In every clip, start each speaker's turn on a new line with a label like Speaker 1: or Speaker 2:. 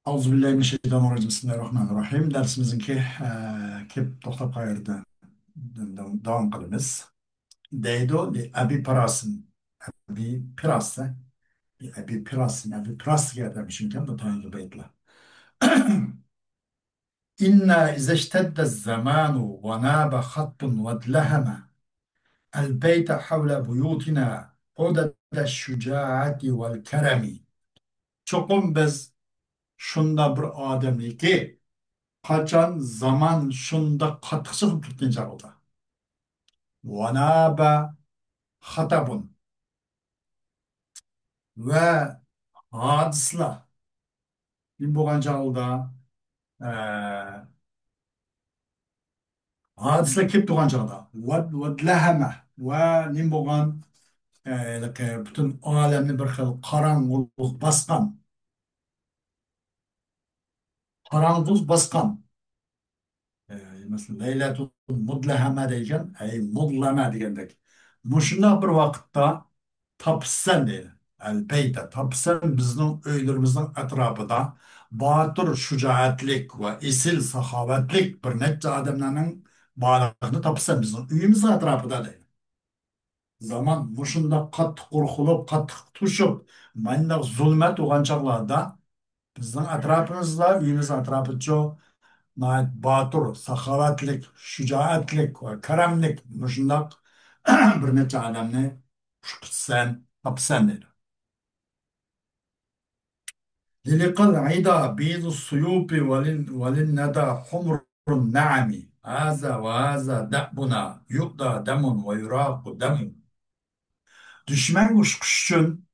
Speaker 1: Euzubillahimineşşeytanirracim. Bismillahirrahmanirrahim. Dersimizinki kep to'xtab qayerdi. Davom qilamiz. Deydi li abi parasin. Abi pirasi. Abi pirasin. Abi pirasiga demişimken de tanıdı beytler. İnna izeştedde zamanu ve nâbe hattun ve dleheme. El beyte havle buyutina udede şücaati vel keremi. Çokum biz şunda bir ademliki qachon zaman shunda qattiq chiqib ketgan chog'ida vanaba xatabun va hodislar bo'lgan chog'ida hodislar kelib turgan chog'da vadlahama va nim bo'lgan butun olamni bir xil qorong'ulik bosgan e, masalan laylatul mudlahama degan mudlama degandek mushundoq bir vaqtda topishsan deydi. Albayda topishsan bizning uylarimizning atrofida botir shujoatlik va esil saxovatlik bir necha odamlarning borlig'ini topishsan bizning uyimiz atrofida deydi. Zaman mushunda qattiq qo'rqilib qattiq tushib mana zulmat bo'lgan chog'larda bizning atrofimizda uyimiz atrofida botir saxovatlik shujoatlik va karamlik mushundoq bir necha odamni xush topishsan deydi. للقى العدا بيض السيوف وللندى حمر النعم هذا وهذا دأبنا يؤدى دم ويراق دم. Düşman uçkuş için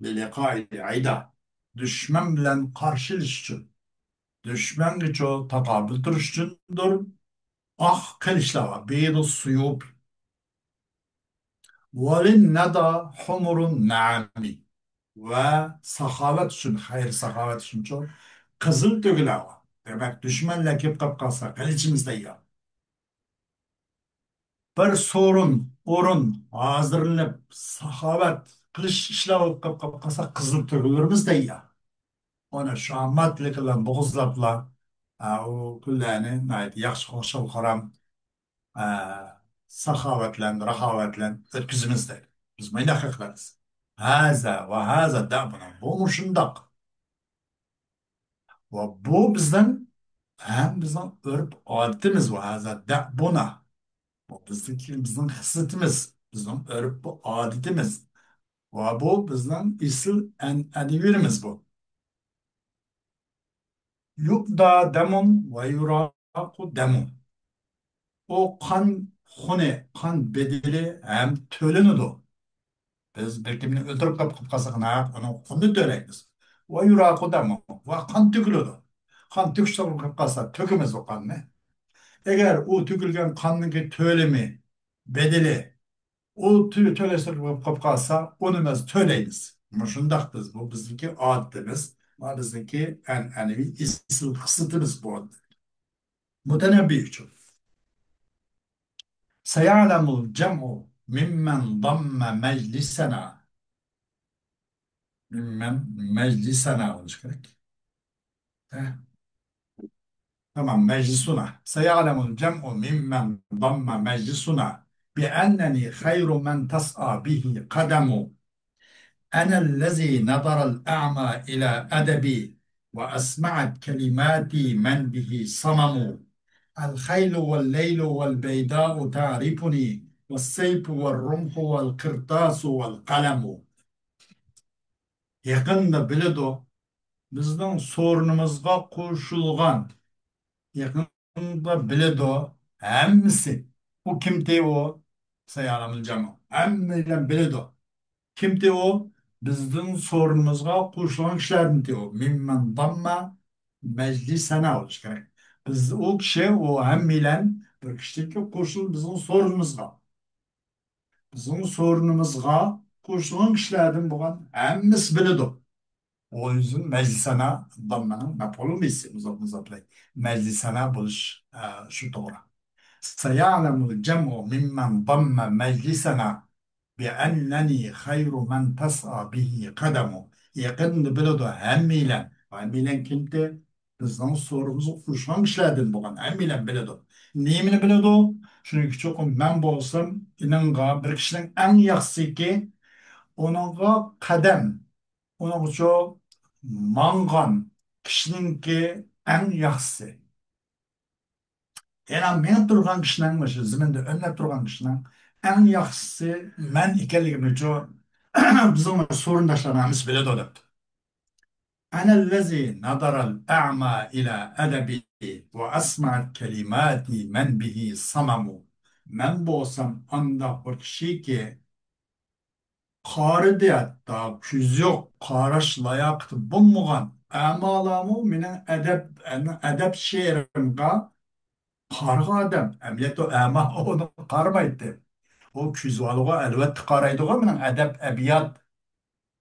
Speaker 1: للقاء العدا düşman bilen karşılaş için düşman için takabül duruş içindir. Ah kılıçlar var. Beydu suyup وَلِلنَّدَى حُمُرُ النَّعَمِ ve sahavet için, hayır sahavet için çok kızıl dögüle var. Demek düşmanla kip kapkasa kılıçımızda ya. Bir sorun, orun hazırlanıp sahavet kılıç işlev kapkasa kızıl dögülürümüz de ya. Ona şahmatlı kılan boğuzlapla o küllerini yaxşı hoşal karam sahavetlen, rahavetlen ötküzümüzde. Biz mayna hıklarız. Haza ve haza da'buna. Bu muşundak. Ve bu bizden hem bizden örp adetimiz ve haza da'buna. Bu bizim hissetimiz. Bizim örp bu adetimiz. Ve bu bizden isil enivirimiz bu. Yubda demun ve yuraku demun. O kan hune, kan bedeli hem tölünüdü. Biz bir kimini öldürüp kapıp kalsak ne yap? Onun kanını döleymiz. Ve yuraku demun. Ve kan tükülüdü. Kan tüküştürüp kapıp kalsak tökümüz o kanını. Eğer o tükülgen kanının tölemi, bedeli, o tölestirip kapıp kalsa onu biz töleymiz. Şundak biz bu bizimki adetimiz. Bizimki en enevi isil kısıtımız bu adet. Mutenebbi için. Seyalemul cem'u mimmen damme meclisena. Mimmen meclisena olmuş gerek. Eh, tamam meclisuna. Seyalemul cem'u mimmen damme meclisuna. Bi enneni hayru men tas'a bihi kademu. Enellezi nazaral a'ma ila edebi ve esma'at kelimati men bihi samamu. الخيل والليل والبيداء تعرفني والسيف والرمح والقرطاس والقلم. Yakında biledo bizden sorunumuzga koşulgan yakında biledo hemmisi o kimdi o sayalamın cama hemmiyle biledo kimdi o bizden sorunumuzga koşulan kişilerdi o mimmen damma meclisena olmuş gerek. Biz o kişi o hemmiyle bir kişilik koşul bizim sorunumuzga koşulan kişilerden bulan hemmisi biledo. O yüzden meclisana dammanın mef'ulü misi muzaplay. Meclisana buluş şu doğru. Seyalemul cem'u mimmen damme meclisana bi enneni hayru men tes'a bihi kademu. Yakın biledo hemmiyle Amilen kimdi? Bizden sorumuzu uşan kişilerden bulan. Amilen biledi. Neyini biledi o? Çünkü çok ben bolsam inanğa bir kişinin en yaxşısı ki onunla kadem. Onun çok mangan kişininki en yaxşısı. Yani men turgan kişinin başı, ziminde önüne turgan kişinin en yaxşısı men ikenligimni çok bizim sorundaşlarımız biledi o depti. أنا الذي نظر الأعمى إلى أدبي وأسمع كلمات من به صمم من بوسam anda bir kişi ki qarıdı hatta küz yok qaraş layaktı bulmagan amalamı menen edep şiirimga qarga adam emlet o ama onu qarmaydı o küz valıga elbette qaraydı o menen edep ebiyat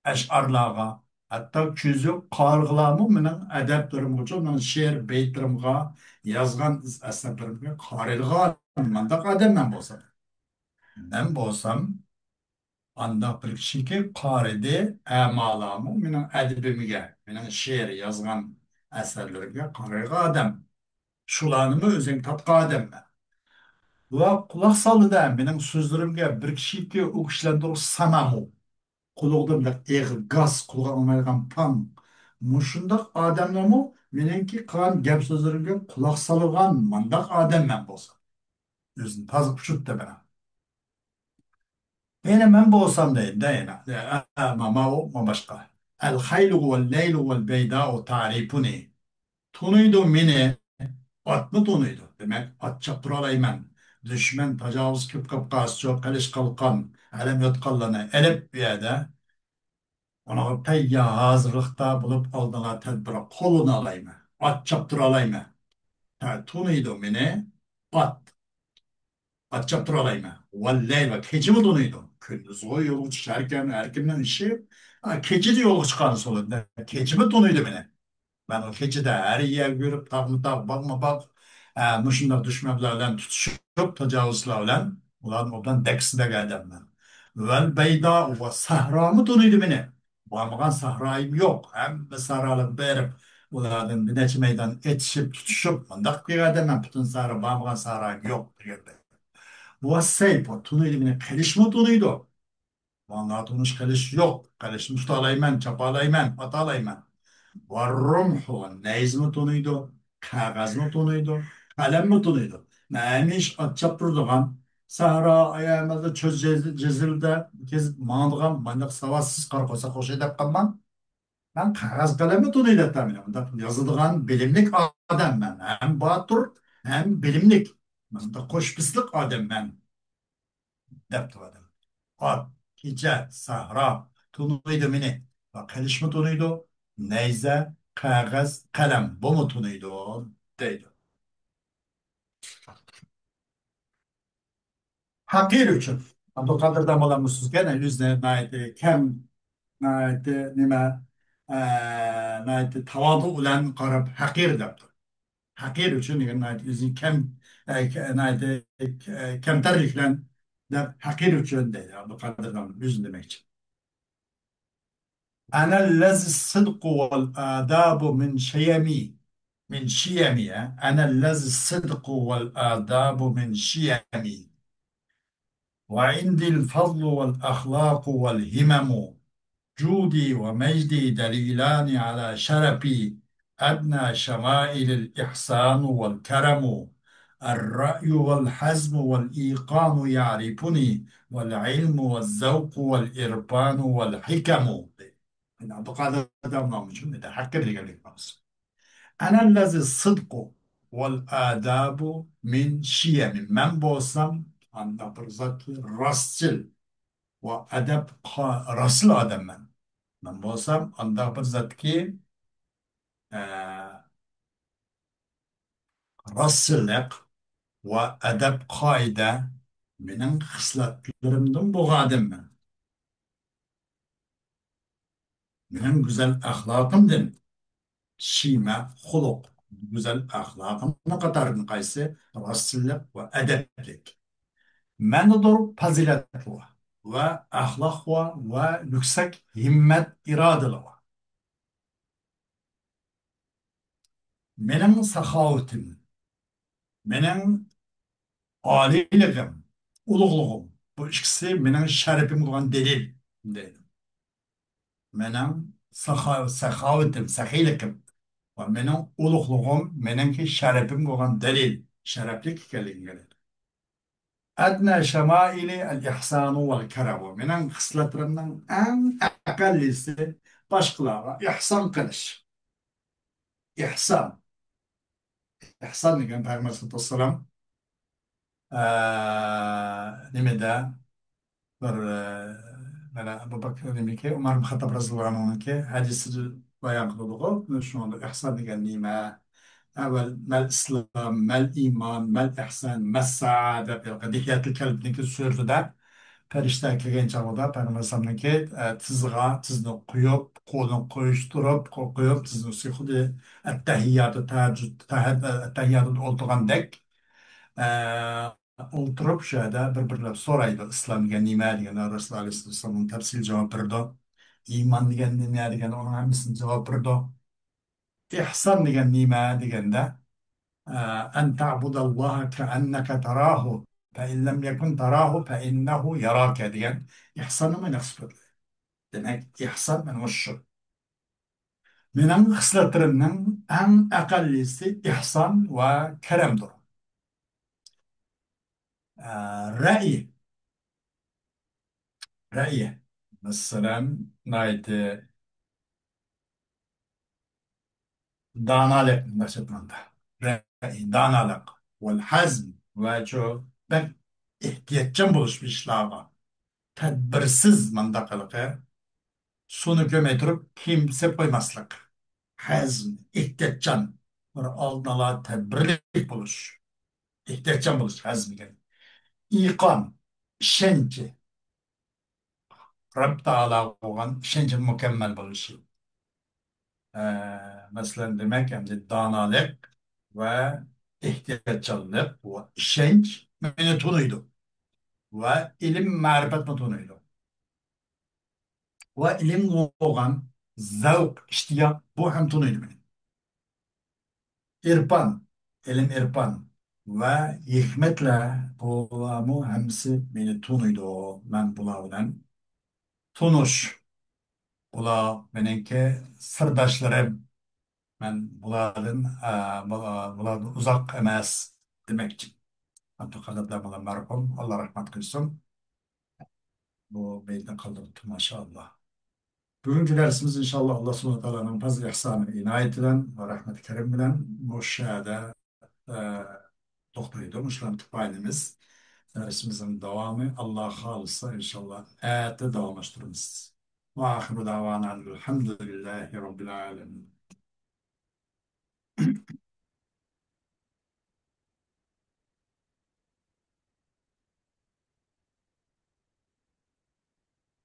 Speaker 1: eşarlarga, hatta küzü kargılamı menen edeplerim uçun, men şiir beytlerimga, yazgan eserlerimga karılgan mandak adem men bolsam. Men bolsam, anda bir kişi ki karidi emalamı menen edebimige, menen şiir yazgan eserlerimge karılgan adem. Şulanımı özün tatqa adem men. Ve kulak salı da menin sözlerimge bir kişi ki o kişilerden sanamı. Kulağımda gaz kulağıma pan. Muşundaq adamlarmı menenki kan gap sözlerine kulak salıgan mandak adam men bolsam. Özün tazı uçut da bana. Yine men bolsam da yine. Ama o başka. El haylu vel leylu vel beyda'u ta'rifuni. Tunuydu mini at mı tunuydu? Demek at çaptıralayman. Düşmen tacavuz küp kapkas çok kaliş kalkan. Elem yotkallanı elip bir yerde. Ona tayya hazırlıkta bulup aldığına tedbire kolunu alayım. At çaptır alayım. Ha, tunuydu mene at. At çaptır alayım. Vallahi bak keçi mi tunuydu? Gündüz o yolu çıkarken erkimden işi keçi de yolu çıkardı solunda. Keçi mi tunuydu mene? Ben o keçide her yer görüp takma tak bakma bak. Muşunda düşmeklerden tutuşup tecavüzlerle ulan oradan dekside geldim ben. Vel beyda ve sahramı donuydu beni. Varmagan sahrayım yok. Hem de sahralık berip ulan bir neçe meydan etişip tutuşup mandak bir geldim ben. Bütün sahra varmagan sahrayım yok. Ve seypo tunuydu beni. Keliş mi tunuydu? Vallahi tunuş keliş yok. Keliş mi tutalayım çapalayım atalayım. والرمح والنيزم tunuydu, kağıt mı tunuydu, kalem mi tunuydu? Neymiş atçap durduğun, Sahra ayağımızda çöz cezilde kez mağdıgan manyak savaşsız karkosa koşu edip kalman. Ben kağıt kalem mi tunuydu tahminim. Yazıldığın bilimlik adam ben. Hem batur hem bilimlik. Ben de koşpislik adam ben. Depti adam. At, gece, sahra, tunuydu mini. Bak gelişme tunuydu. Neyze, kağıt, kalem. Bu mu tunuydu? Deydi. Hakir için. Abdülkadir Damalamısız gene yüzde naiti kem naiti nime naiti tavadu ulan karab hakir depti. Hakir için yani naiti yüzün kem naiti kemterliklen de hakir için deydi. Abdülkadir Damalamısız yüzün demek için. أنا الذي الصدق والآداب من شيمي من شيمي أنا الذي الصدق والآداب من شيمي وعندي الفضل والأخلاق والهمم جودي ومجدي دليلان على شرفي أدنى شمائل الإحسان والكرم الرأي والحزم والإيقان يعرفني والعلم والذوق والإرفان والحكم يعني اعتقاد هذا موجود ده حكر لي قال لك بس أنا الذي الصدق والآداب من شيم من بوسم عند برزك رسل وأدب رسل آدم من بوسم عند برزك رسلك وأدب قاعدة من خصلتlerimden bu adem benim güzel ahlakımdır. Şime, huluk, güzel ahlakın ne kadarın kaysı rasullik ve edeplik. Menudur faziletli ve ahlak ve yüksek himmet iradeli. Mening saxavetim, mening oliligim, ulug'lig'im. Bu ikisi mening sharafim bo'lgan delil deydi. Mening saxavetim, saxiylikim va mening ulug'lig'im, meningki sharafim bo'lgan dalil, sharafli ekanligim. Adna şemaili el-ihsanu vel-keramu. Mening xislatlarimning eng aqallisi boshqalarga ihson qilish. İhsan. İhsan degan Payg'ambar sallallohu alayhi vasallam nimada bir mana Abu Bakr nimiki Umar ibn Xattob roziyallohu anhuniki hadisini bayon qildi. Shunda ihson degan nima? Avval mal islom, mal iymon, mal ihson, mas saada qadiyatul kalbniki so'zida farishta kelgan chog'ida Payg'ambar alayhisalomniki tizni quyib, qo'lni qo'yishtirib, qo'l qo'yib tizni ustiga xuddi attahiyatu tahajjud attahiyatu o'tirgandek o'ltirib shu yerda bir-birlab so'raydi islom degan nima degan Rasululloh alayhissalom tafsil javob berdi. Iymon degan nima degan uni hammasini javob berdi. İhsan degan nima deganda أن تعبد الله كأنك تراه فإن لم يكن تراه فإنه يراك degan ihsonni mana hisoblaydi. Demak, ihson mana shu. Mening xislatlarimning eng aqallisi ihson va karamdir. Ra'y, ra'y. Masalan, nayt danalık nasibmanda. Ra'y, danalık. Vel hazm ve şu ben ehtiyatçı buluş bir işlerga. Tedbirsiz mandakalığı sunu gömetirip kimse koymaslık. Hazm, ihtiyatcan. Bir aldala tedbirlik buluş. İhtiyatcan buluş hazm yani. İkan, işenci. Rab Ta'ala olan işenci mükemmel buluşu. Mesela demek hem de danalık ve ihtiyatçanlık ve işenç menetonuydu. Ve ilim marifet metonuydu. Ve ilim olan zevk, iştiyak bu hem tonuydu benim. İrfan, ilim irfan ve hikmetle bu hemsi beni tonuydu. Ben bulardan tonuş. Bula benimki sırdaşlarım. Ben bulardan uzak emas demek için. Abdülkadir Damalı merhum. Allah rahmet kılsın. Bu beyden kaldırdı maşallah. Bugünkü dersimiz inşallah Allah subhanahu wa ta'ala'nın fazl ihsanı inayet bilen ve rahmet-i kerim bilen müşahede toxtaydı. Müşahede tüpayimiz. Dersimizin devamı Allah halisa inşallah ayette devamlaştırırız. Ve ahiru davana elhamdülillahi rabbil alemin.